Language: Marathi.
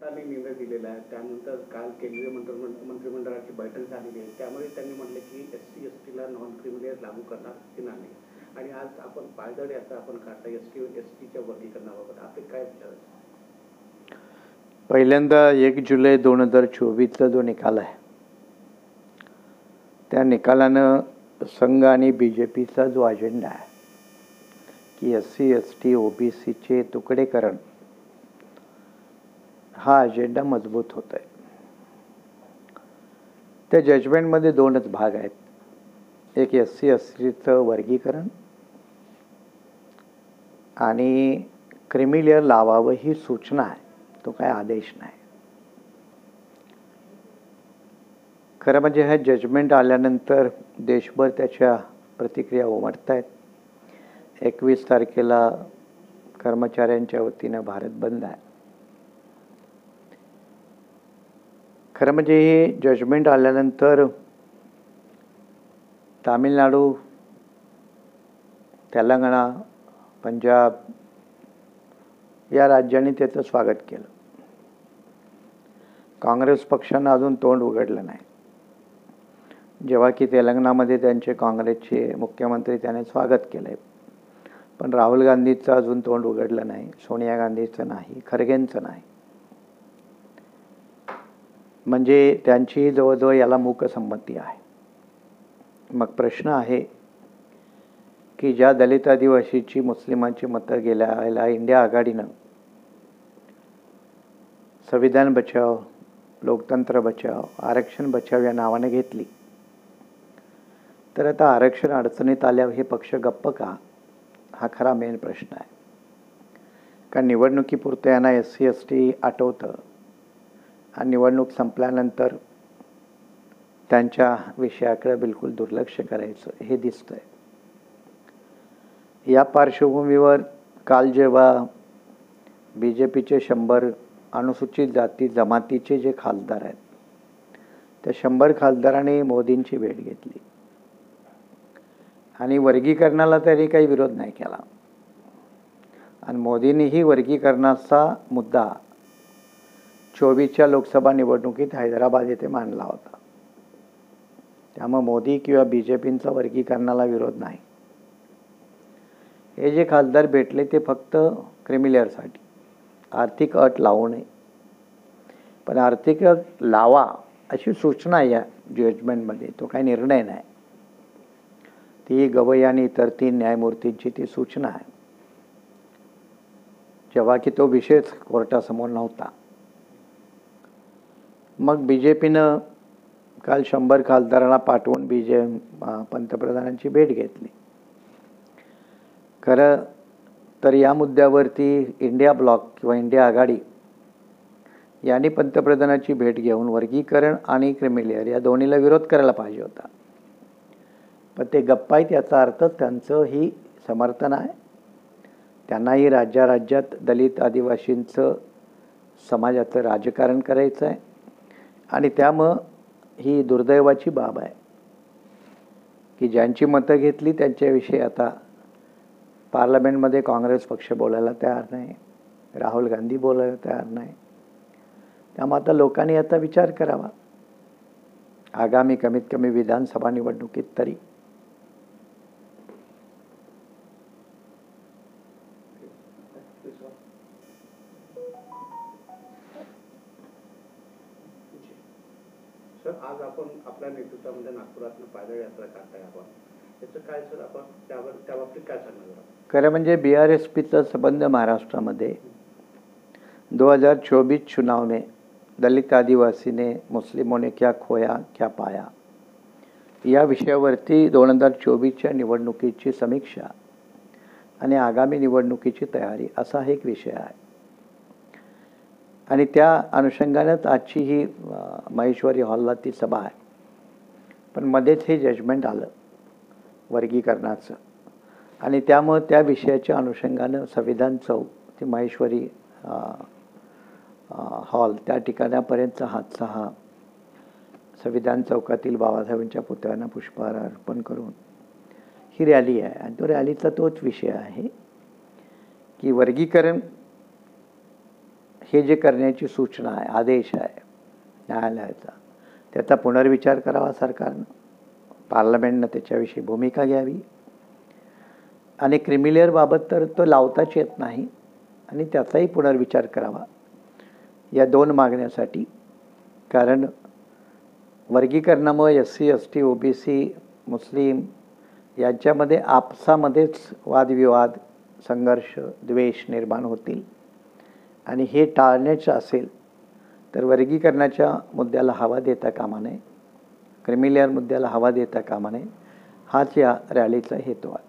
त्यांनी निर्णय दिलेला आहे. त्यानंतर काल केंद्रीय मंत्रिमंडळाची बैठक झालेली आहे. त्यामुळे त्यांनी म्हटले की SC STला नॉन क्रिमिनल लागू करणार की नाही. आणि आज आपण पायदळ यात्रा आपण काढता SC STच्या वर्गीकरणाबाबत आपले काय विचार आहेत? पहिल्यांदा 1 जुलै 2024चा जो निकाल आहे त्या निकालानं संघ आणि BJPचा जो अजेंडा आहे की SC ST OBCचे तुकडेकरण हा अजेंडा मजबूत होत आहे. त्या जजमेंटमध्ये दोनच भाग आहेत. एक SC STचं वर्गीकरण आणि क्रिमिलेअर लावावं ही सूचना आहे, तो काय आदेश नाही. खरं म्हणजे हे जजमेंट आल्यानंतर देशभर त्याच्या प्रतिक्रिया उमटत आहेत. 21 तारखेला कर्मचाऱ्यांच्या वतीनं भारत बंद आहे. खरं म्हणजे हे जजमेंट आल्यानंतर तामिळनाडू, तेलंगणा, पंजाब या राज्यांनी त्याचं स्वागत केलं. काँग्रेस पक्षानं अजून तोंड उघडलं नाही. जेव्हा की तेलंगणामध्ये त्यांचे काँग्रेसचे मुख्यमंत्री त्याने स्वागत केलं, पण राहुल गांधीचं अजून तोंड उघडलं नाही, सोनिया गांधीचं नाही, खरगेंचं नाही. म्हणजे त्यांची जवळजवळ याला मूकसंमती आहे. मग प्रश्न आहे की ज्या दलित आदिवासीची मुस्लिमांची मतं गेल्या इंडिया आघाडीनं संविधान बचाव, लोकतंत्र बचाव, आरक्षण बचाव या नावाने घेतली, तर आता आरक्षण अडचणीत आल्यावर हे पक्ष गप्प का, हा खरा मेन प्रश्न आहे. कारण निवडणुकीपुरतं यांना SC ST आठवतं आणि निवडणूक संपल्यानंतर त्यांच्या विषयाकडे बिलकुल दुर्लक्ष करायचं हे दिसतंय. या पार्श्वभूमीवर काल जेव्हा BJPचे 100 अनुसूचित जाती जमातीचे जे खासदार आहेत त्या 100 खासदारांनी मोदींची भेट घेतली आणि वर्गीकरणाला तरी काही विरोध नाही केला. आणि मोदींनीही वर्गीकरणाचा मुद्दा 24च्या लोकसभा निवडणुकीत हैदराबाद येथे मांडला होता. त्यामुळे मोदी किंवा BJPचा वर्गीकरणाला विरोध नाही. हे जे खासदार भेटले ते फक्त क्रिमिलेअरसाठी, आर्थिक अट लावू नये. पण आर्थिक अट लावा अशी सूचना या जजमेंटमध्ये, तो काही निर्णय नाही. ती गवई आणि इतर 3 न्यायमूर्तींची ती सूचना आहे, जेव्हा की तो विषयच कोर्टासमोर नव्हता. मग BJPनं काल 100 खासदारांना पाठवून पंतप्रधानांची भेट घेतली. खरं तर या मुद्द्यावरती इंडिया ब्लॉक किंवा इंडिया आघाडी यांनी पंतप्रधानाची भेट घेऊन वर्गीकरण आणि क्रिमिलेअर या दोन्हीला विरोध करायला पाहिजे होता. पण ते गप्प आहेत, याचा अर्थ त्यांचंही समर्थन आहे. त्यांनाही राज्यात दलित आदिवासींचं समाजाचं राजकारण करायचं आहे. आणि त्यामुळं ही दुर्दैवाची बाब आहे की ज्यांची मतं घेतली त्यांच्याविषयी आता पार्लमेंटमध्ये काँग्रेस पक्ष बोलायला तयार नाही, राहुल गांधी बोलायला तयार नाही. त्यामुळे आता लोकांनी आता विचार करावा, आगामी कमीत कमी विधानसभा निवडणुकीत तरी. सर, आज आपण आपल्या नेतृत्वामध्ये नागपुरातून पायदळ यात्रा काढताय आपण, याचं काय सर, आपण त्या बाबतीत काय सांगणार? खरं म्हणजे BRSPचा संबंध महाराष्ट्रामध्ये 2024 चुनाव में दलित आदिवासी ने मुस्लिमों ने क्या खोया क्या पाया या विषयावरती 2024च्या निवडणुकीची समीक्षा आणि आगामी निवडणुकीची तयारी असा एक विषय आहे. आणि त्या अनुषंगानेच आजची ही महेश्वरी हॉलला ती सभा आहे. पण मध्येच हे जजमेंट आलं वर्गीकरणाचं आणि त्यामुळे त्या विषयाच्या अनुषंगानं संविधान चौक ते महेश्वरी हॉल त्या ठिकाणापर्यंतचा हातचा हा संविधान चौकातील बाबासाहेबांच्या पुतळ्यांना पुष्पहार अर्पण करून ही रॅली आहे. आणि तो रॅलीचा तोच विषय आहे की वर्गीकरण हे जे करण्याची सूचना आहे, आदेश आहे न्यायालयाचा, त्याचा पुनर्विचार करावा सरकारनं, पार्लमेंटनं त्याच्याविषयी भूमिका घ्यावी. आणि क्रिमिलेअरबाबत तर तो लावताच येत नाही आणि त्याचाही पुनर्विचार करावा या 2 मागण्यासाठी. कारण वर्गीकरणामुळे SC, ST, OBC, मुस्लिम यांच्यामध्ये आपसामध्येच वादविवाद, संघर्ष, द्वेष निर्माण होतील आणि हे टाळण्याचं असेल तर वर्गीकरणाच्या मुद्द्याला हवा देता कामा नये, क्रिमिलेअर मुद्द्याला हवा देता कामा नये, हाच या रॅलीचा हेतू आहे.